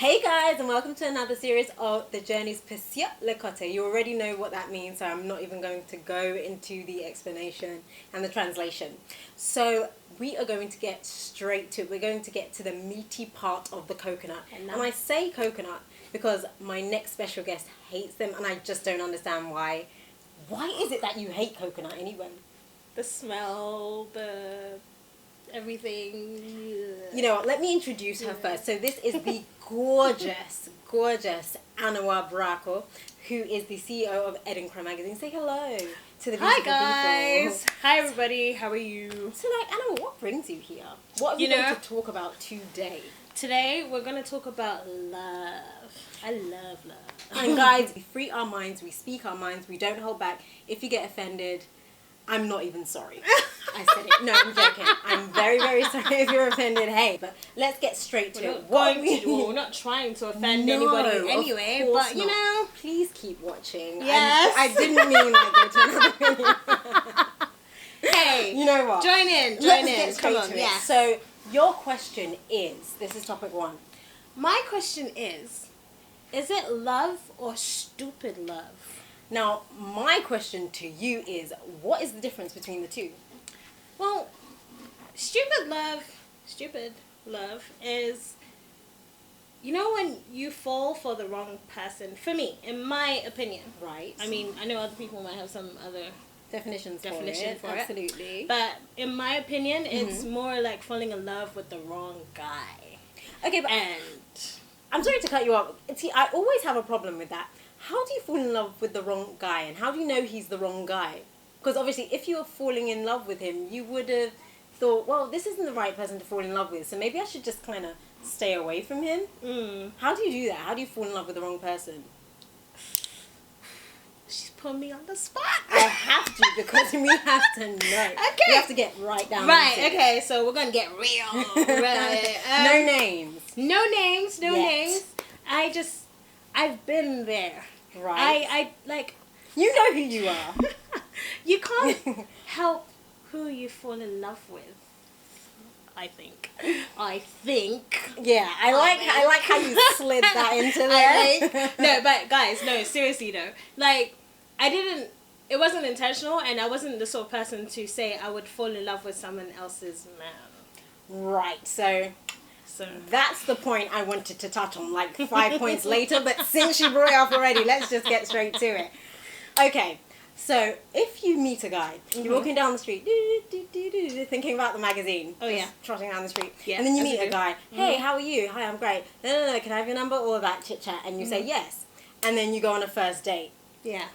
Hey guys, and welcome to another series of the journeys Peu Sur le Cote. You already know what that means, so I'm not even going to go into the explanation and the translation. So we are going to get straight to it. We're going to get to the meaty part of the coconut. And I say coconut because my next special guest hates them, and I just don't understand why. Why is it that you hate coconut anyway? The smell, everything. You know what, let me introduce her first. So this is the gorgeous Anowah Brako, who is the CEO of Adinkra magazine. Say hello to the beautiful Hi guys. people. Hi everybody. How are you? So Anowah, what brings you here? What are we going to talk about today? Today we're going to talk about love. I love love. And guys, we free our minds, we speak our minds, we don't hold back. If you get offended, I'm not even sorry. I said it. No, I'm joking. I'm very, very sorry if you're offended. Hey, but let's get straight to it. We're not trying to offend anybody anyway, but you know. Please keep watching. Yes. I didn't mean like go to another video. Hey. You know what? Join in. Let's get straight Come on. to it. Yeah. So, your question is, this is topic 1. My question is it love or stupid love? Now, my question to you is, what is the difference between the two? Well, stupid love is, you know, when you fall for the wrong person. For me, in my opinion. Right. I mean, I know other people might have some other definition for absolutely. it. But in my opinion, it's more like falling in love with the wrong guy. Okay, but I'm sorry to cut you off. See, I always have a problem with that. How do you fall in love with the wrong guy, and how do you know he's the wrong guy? Because obviously, if you were falling in love with him, you would have thought, well, this isn't the right person to fall in love with, so maybe I should just kind of stay away from him. How do you do that? How do you fall in love with the wrong person? She's putting me on the spot. I have to, because we have to know. Okay. We have to get right down. Right, okay, so we're going to get real. Right. No names. No names. I've been there. Right. I like... You know who you are. You can't help who you fall in love with. I think. Yeah, I like how you slid that into there. No, but guys, no, seriously though. Like, it wasn't intentional, and I wasn't the sort of person to say I would fall in love with someone else's man. Right, so that's the point I wanted to touch on, like 5 points later, but since you brought it up already, let's just get straight to it. Okay, so if you meet a guy, you're walking down the street, thinking about the magazine. Oh yeah. Trotting down the street. Yeah, and then you meet a guy, hey, how are you? Hi, I'm great. No, can I have your number? All of that chit chat. And you say yes. And then you go on a first date. Yeah.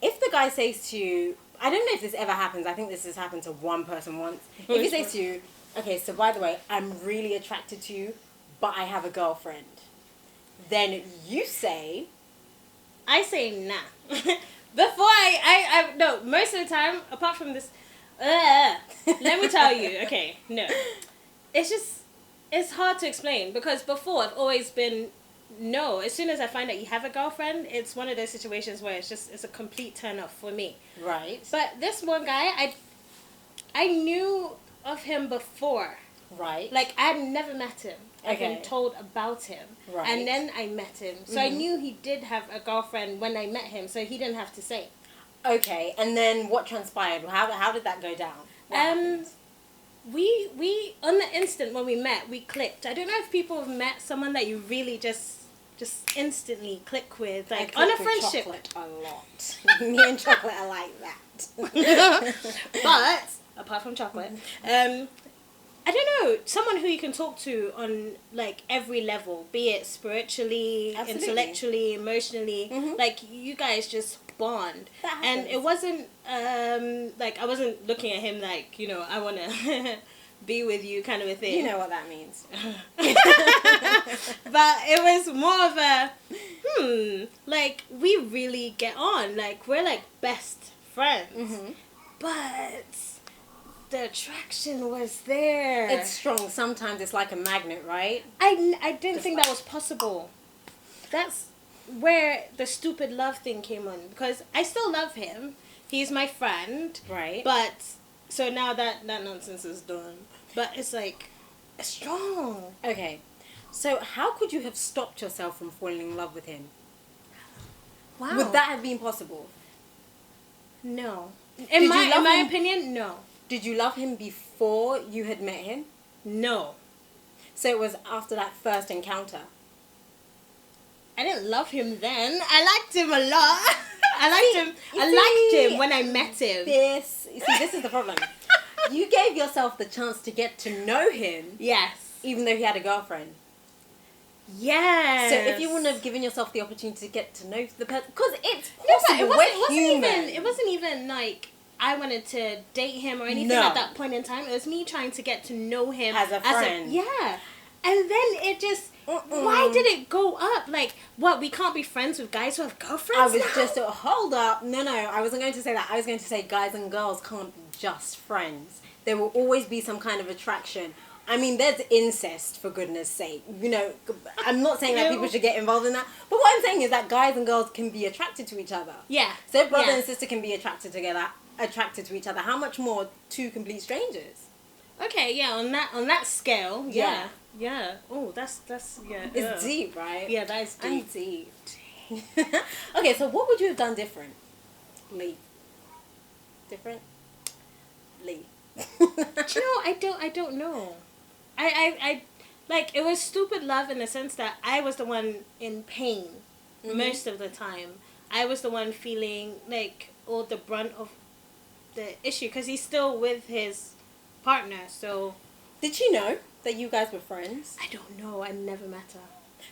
If the guy says to you, I don't know if this ever happens, I think this has happened to one person once. If he says to you, okay, so by the way, I'm really attracted to you, but I have a girlfriend. Then you say... I say nah. Before no, most of the time, apart from this, let me tell you, okay, no. It's hard to explain, because before I've always been no. As soon as I find out you have a girlfriend, it's one of those situations where it's a complete turn off for me. Right. But this one guy, I knew of him before. Right. Like, I had never met him. I've been told about him. Right. And then I met him. So I knew he did have a girlfriend when I met him, so he didn't have to say. Okay, and then what transpired? How did that go down? We on the instant when we met, we clicked. I don't know if people have met someone that you really just instantly click with, like on a friendship. Chocolate a lot. Me and chocolate are like that. But apart from chocolate, I don't know, someone who you can talk to on like every level, be it spiritually, intellectually, emotionally. Like, you guys just bond. And it wasn't like, I wasn't looking at him like, you know, I want to be with you kind of a thing. You know what that means. But it was more of a like, we really get on, like, we're like best friends. But the attraction was there. It's strong. Sometimes it's like a magnet, right? I didn't think that was possible. That's where the stupid love thing came on, because I still love him. He's my friend. Right. But so now that nonsense is done. But it's like, it's strong. Okay. So how could you have stopped yourself from falling in love with him? Wow. Would that have been possible? No. In my opinion, no. Did you love him before you had met him? No. So it was after that first encounter? I didn't love him then. I liked him a lot. I liked him when I met him. This is the problem. You gave yourself the chance to get to know him. Yes. Even though he had a girlfriend. Yes. So if you wouldn't have given yourself the opportunity to get to know the person, because it's possible. No, but it wasn't even like I wanted to date him or anything at that point in time. It was me trying to get to know him as a friend. Yeah. And then it just, why did it go up? Like, what, we can't be friends with guys who have girlfriends hold up. No, I wasn't going to say that. I was going to say guys and girls can't be just friends. There will always be some kind of attraction. I mean, there's incest, for goodness sake. You know, I'm not saying that people should get involved in that. But what I'm saying is that guys and girls can be attracted to each other. Yeah. So if brother and sister can be attracted to each other, how much more two complete strangers? Okay, yeah, on that scale, yeah. Yeah. Oh, that's yeah. It's deep, right? Yeah, that is deep. I'm deep. Okay, so what would you have done differently? Differently. You know, I don't know. I like, it was stupid love in the sense that I was the one in pain most of the time. I was the one feeling like all the brunt of the issue because he's still with his partner. So did she know that you guys were friends? I don't know. I never met her.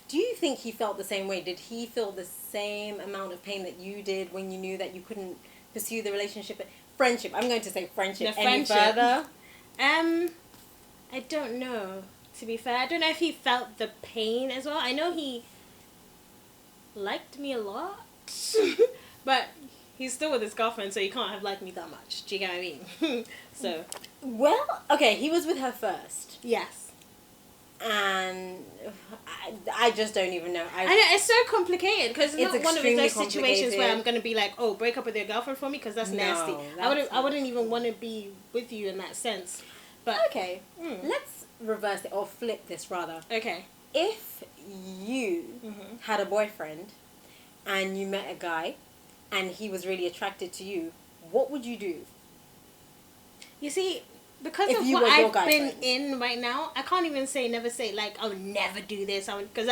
Do you think he felt the same way? Did he feel the same amount of pain that you did when you knew that you couldn't pursue the relationship? Friendship. I'm going to say friendship. Any further? I don't know. To be fair, I don't know if he felt the pain as well. I know he liked me a lot, but he's still with his girlfriend, so he can't have liked me that much. Do you get what I mean? So. Well, okay, he was with her first. Yes. And I just don't even know. I know, it's so complicated because it's not one of those situations where I'm going to be like, oh, break up with your girlfriend for me because that's nasty. I wouldn't even want to be with you in that sense. But okay, let's reverse it or flip this rather. Okay. If you had a boyfriend and you met a guy and he was really attracted to you, what would you do? You see, because of what I've been in right now, I can't even never say, like, I would never do this. Because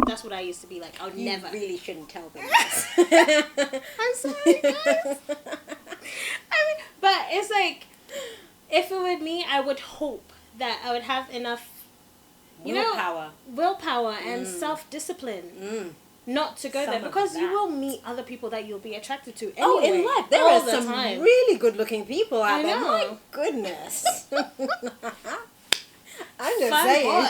that's what I used to be like. I would never. You really shouldn't tell them this. I'm sorry, guys. I mean, but it's like, if it were me, I would hope that I would have enough willpower and self-discipline not to go there, because you will meet other people that you'll be attracted to anyway. Oh, in life there are some really good-looking people out there. My goodness. I'm just saying.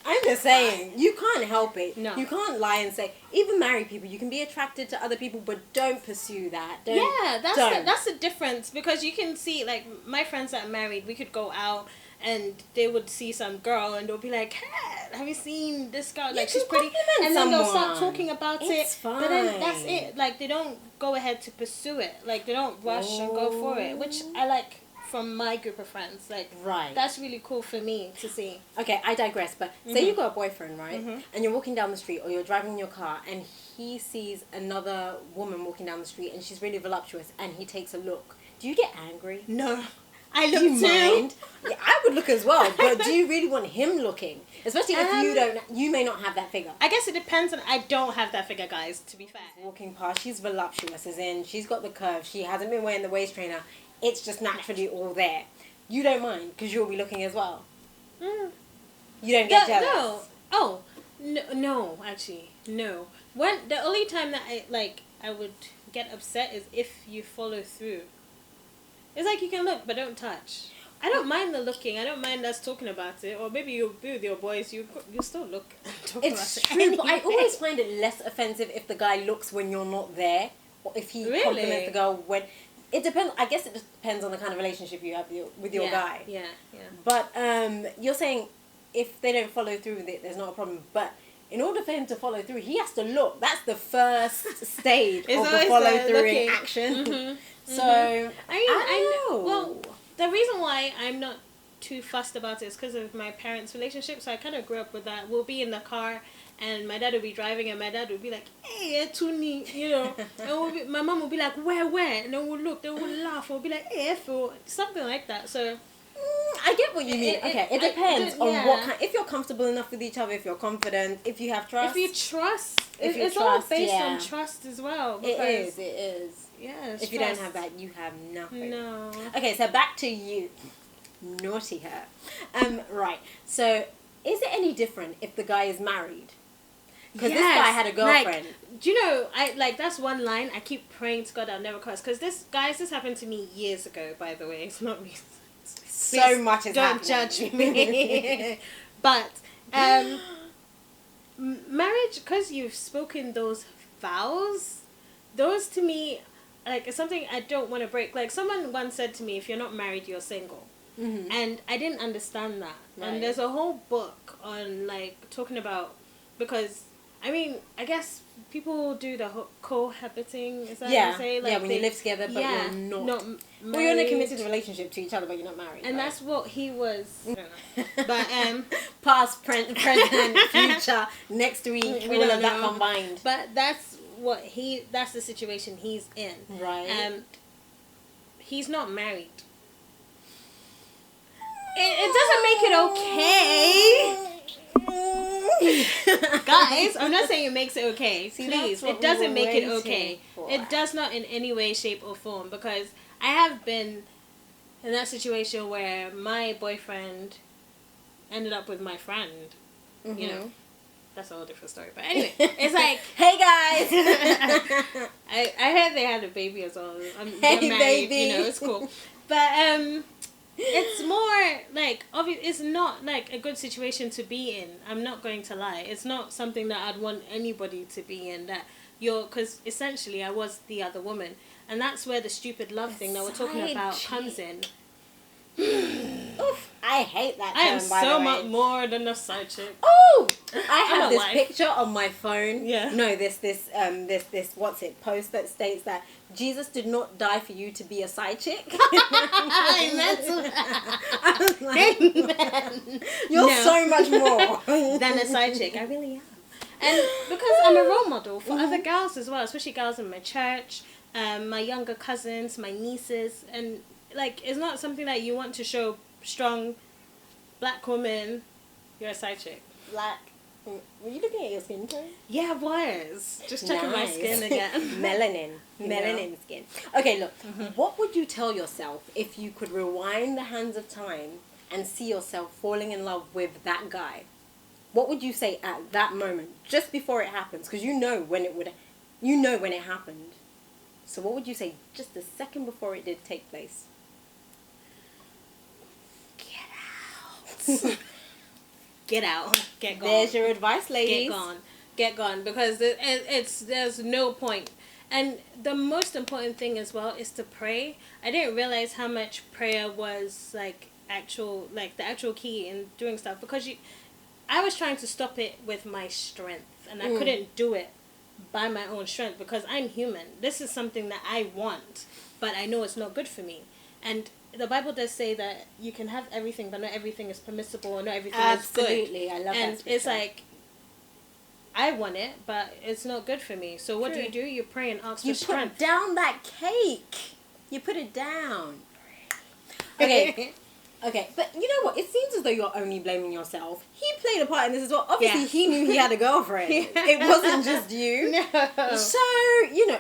I'm just saying, you can't help it. No. You can't lie and say, even married people, you can be attracted to other people, but don't pursue that. That's the difference, because you can see, like, my friends that are married, we could go out and they would see some girl and they'll be like, hey, have you seen this girl? Like, she's pretty. And then they'll start talking about it. Fine. But then that's it. Like, they don't go ahead to pursue it. Like, they don't rush and go for it, which I like from my group of friends. Like, that's really cool for me to see. Okay, I digress, but say you got a boyfriend, right? And you're walking down the street or you're driving in your car and he sees another woman walking down the street and she's really voluptuous and he takes a look. Do you get angry? No. I look too. Mind? Yeah, I would look as well, but do you really want him looking? Especially if you may not have that figure. I guess it depends on, I don't have that figure, guys, to be fair. Walking past, she's voluptuous, as in, she's got the curve, she hasn't been wearing the waist trainer, it's just naturally all there. You don't mind, because you'll be looking as well. You don't get jealous? No. Oh, no, actually, no. The only time that I would get upset is if you follow through. It's like, you can look, but don't touch. I don't mind the looking. I don't mind us talking about it. Or maybe you'll be with your boys. You still look and talk about it. It's true, but I always find it less offensive if the guy looks when you're not there. Or if he compliments the girl when... It depends. I guess it just depends on the kind of relationship you have with your guy. Yeah. But you're saying if they don't follow through with it, there's not a problem. But in order for him to follow through, he has to look. That's the first stage of the follow through in action. So I know. Well, the reason why I'm not too fussed about it is because of my parents' relationship. So I kind of grew up with that. We'll be in the car, and my dad would be driving, and my dad would be like, "Hey, Tuni," you know. And my mom would be like, "Where?" And then we'll look, then we'll laugh, and we'll be like, "Hey, or something like that." So I get what you mean. It depends on what kind. If you're comfortable enough with each other, if you're confident, if you have trust. If you trust, it's all based on trust as well. It is. Yes. If you don't have that, you have nothing. No. Okay, so back to you. Naughty her. Right. So, is it any different if the guy is married? Because this guy had a girlfriend. Like, do you know, that's one line I keep praying to God I'll never cross. Because this happened to me years ago, by the way. It's not me. So much is happening. Don't judge me. But, marriage, because you've spoken those vows, those to me, like, it's something I don't want to break. Like, someone once said to me, if you're not married, you're single. Mm-hmm. And I didn't understand that. Right. And there's a whole book on, like, talking about, because, I mean, I guess people do the cohabiting, is that what you say? Like, when you live together, but you're not married. Well, you're in a committed relationship to each other, but you're not married. And that's what he was. I don't know. But, past, present, future, next week, all of that combined. But that's the situation he's in. Right. He's not married. It doesn't make it okay. Guys, I'm not saying it makes it okay. Please. It doesn't make it okay. It does not in any way, shape, or form. Because I have been in that situation where my boyfriend ended up with my friend. Mm-hmm. You know. That's a whole different story. But anyway, it's like, hey guys! I heard they had a baby as well. Hey married, baby! You know, it's cool. But it's more like, it's not like a good situation to be in. I'm not going to lie. It's not something that I'd want anybody to be in. Because essentially I was the other woman. And that's where the stupid love thing that we're talking about comes in. Oof, I hate that term, I am so much more than a side chick. Oh, I have this picture on my phone. Yeah. No, this post that states that Jesus did not die for you to be a side chick. Amen. I was like, amen. You're so much more than a side chick. I really am. And because I'm a role model for other girls as well, especially girls in my church, my younger cousins, my nieces, and like, it's not something that you want to show strong black woman. You're a side chick. Black. Were you looking at your skin tone? Yeah, I was. Just checking my skin again. Melanin skin. Okay, look. Mm-hmm. What would you tell yourself if you could rewind the hands of time and see yourself falling in love with that guy? What would you say at that moment, just before it happens? Because you know when it happened. So what would you say just a second before it did take place? Get out. Get gone. There's your advice, ladies. Get gone. Because there's no point. And the most important thing as well is to pray. I didn't realize how much prayer was the actual key in doing stuff. Because I was trying to stop it with my strength. And I couldn't do it by my own strength. Because I'm human. This is something that I want. But I know it's not good for me. And the Bible does say that you can have everything, but not everything is permissible, and not everything is good. Absolutely, I love that. And it's like, I want it, but it's not good for me. So what do? You pray and ask for strength. You put down that cake. You put it down. Okay. Okay, but you know what? It seems as though you're only blaming yourself. He played a part in this as well. Obviously, he knew he had a girlfriend. It wasn't just you. No. So,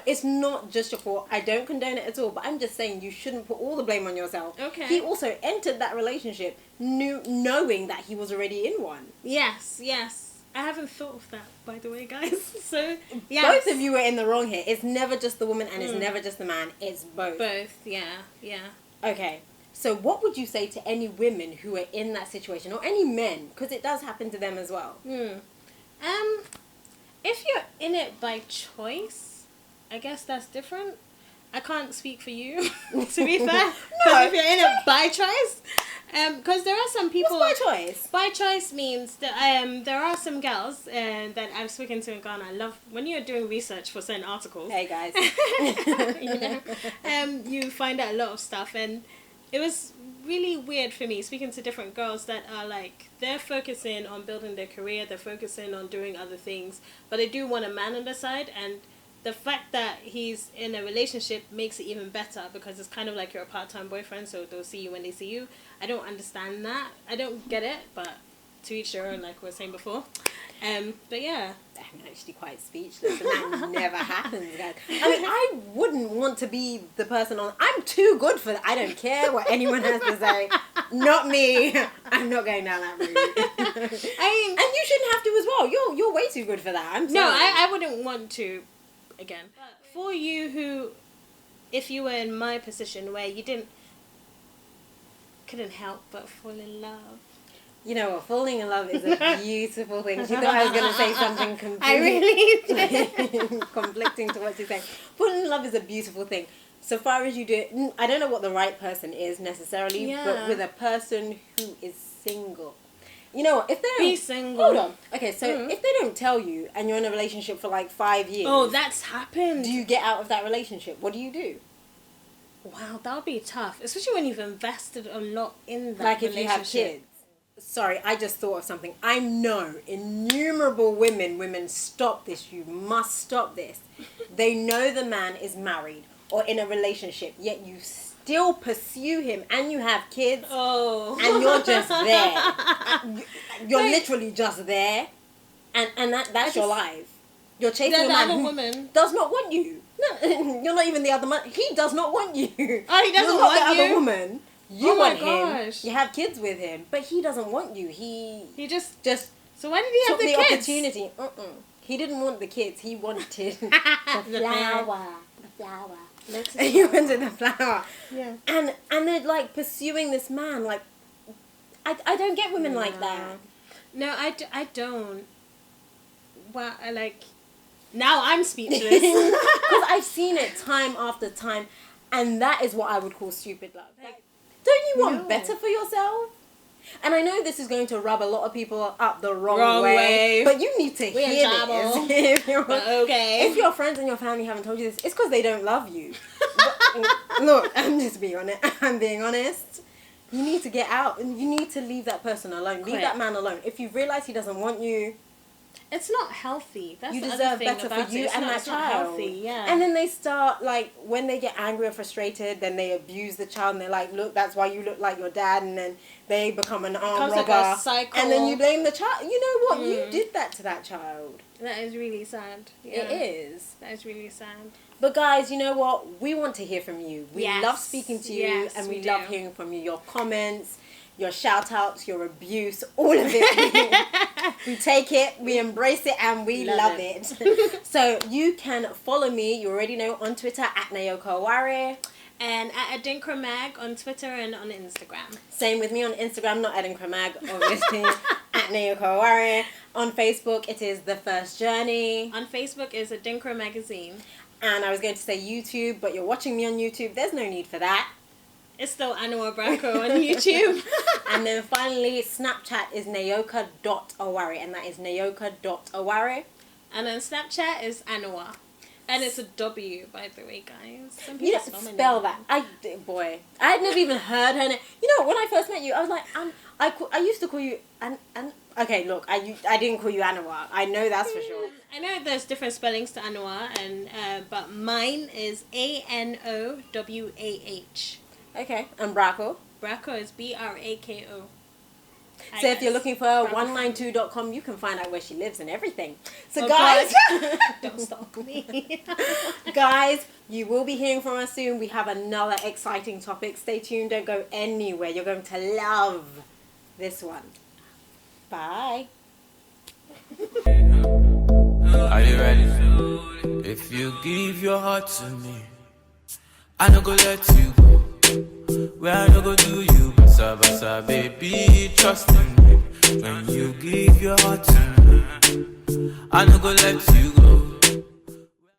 it's not just your fault. I don't condone it at all, but I'm just saying you shouldn't put all the blame on yourself. Okay. He also entered that relationship knowing that he was already in one. Yes. I haven't thought of that, by the way, guys. So, yes. Both of you are in the wrong here. It's never just the woman and it's never just the man. It's both. Both, yeah. Okay. So what would you say to any women who are in that situation, or any men, because it does happen to them as well? If you're in it by choice, I guess that's different. I can't speak for you, to be fair. No, if you're in it by choice, because there are some people. What's by choice? By choice means that there are some girls that I've spoken to in Ghana. I love when you're doing research for certain articles. Hey guys, you find out a lot of stuff and. it was really weird for me speaking to different girls that are like, they're focusing on building their career, they're focusing on doing other things, but they do want a man on the side, and the fact that he's in a relationship makes it even better, because it's kind of like you're a part-time boyfriend, so they'll see you when they see you. I don't understand that. I don't get it, but to each their own, like we were saying before. But yeah. I'm actually quite speechless, and that never happens, guys. I mean, I wouldn't want to be the person on... I'm too good for that. I don't care what anyone has to say. Not me. I'm not going down that route. And you shouldn't have to as well. You're way too good for that. I'm sorry. No, I wouldn't want to, again. But for you who, if you were in my position where you couldn't help but fall in love. You know what? Falling in love is a beautiful thing. She thought I was going to say something completely I really conflicting to what she's saying. Falling in love is a beautiful thing. So far as you do it, I don't know what the right person is necessarily, but with a person who is single. You know what? If they don't... Be single. Hold on. Okay, so if they don't tell you and you're in a relationship for like 5 years... Oh, that's happened. Do you get out of that relationship? What do you do? Wow, that would be tough. Especially when you've invested a lot in that like if relationship. you have kids. Sorry, I just thought of something. I know innumerable women, stop this. You must stop this. They know the man is married or in a relationship, yet you still pursue him and you have kids. Oh. And you're just there. You're literally just there. And that's your life. You're chasing a man who woman does not want you. No, you're not even the other man. He does not want you. Oh, he doesn't you're not want the you? other woman. You want him. Gosh. You have kids with him, but he doesn't want you. He just. So why did he have the kids? opportunity? He didn't want the kids. He wanted the flower. The flower. He wanted the flower. Yeah. And they're like pursuing this man. Like, I don't get women like that. No, I don't. Well, now I'm speechless. Because I've seen it time after time, and that is what I would call stupid love. Like, don't you want better for yourself? And I know this is going to rub a lot of people up the wrong way, but you need to hear this. If your friends and your family haven't told you this, it's because they don't love you. But, look, I'm being honest. You need to get out, and you need to leave that person alone. Leave that man alone. If you realize he doesn't want you, it's not healthy. That's you the deserve other thing better about for you it. and that it's child. Not healthy, yeah. And then they start, like, when they get angry or frustrated, then they abuse the child, and they're like, look, that's why you look like your dad, and then they become an armed robber. Like a cycle. And then you blame the child. You know what? You did that to that child. That is really sad. Yeah. It is. That is really sad. But guys, you know what? We want to hear from you. We love speaking to you, and we love hearing from you. Your comments, your shout outs, your abuse, all of it. We take it, we embrace it, and we love it. So you can follow me, you already know, on Twitter at Nayoka Oware. And at Adinkra Mag on Twitter and on Instagram. Same with me on Instagram, not Adinkra Mag, obviously, at Nayoka Oware. On Facebook, it is The First Journey. On Facebook is Adinkra Magazine. And I was going to say YouTube, but you're watching me on YouTube. There's no need for that. It's still Anowah Brako on YouTube. And then finally, Snapchat is Nayoka.Oware, and that is Nayoka.Oware. And then Snapchat is Anowah. And it's a W, by the way, guys. Some people You don't spell that. I had never even heard her name. You know, when I first met you, I was like, I used to call you okay, look, I didn't call you Anowah. I know that's for sure. I know there's different spellings to Anowah, but mine is Anowah. Okay, and Brako? Brako is Brako. So if you're looking for 192.com, you can find out where she lives and everything. So guys, don't stalk me. Guys, you will be hearing from us soon. We have another exciting topic. Stay tuned. Don't go anywhere. You're going to love this one. Bye. Are you ready? If you give your heart to me, I no go let you go. Where I no go do you, basa basa, baby, trust in me. When you give your heart to me, I no go let you go.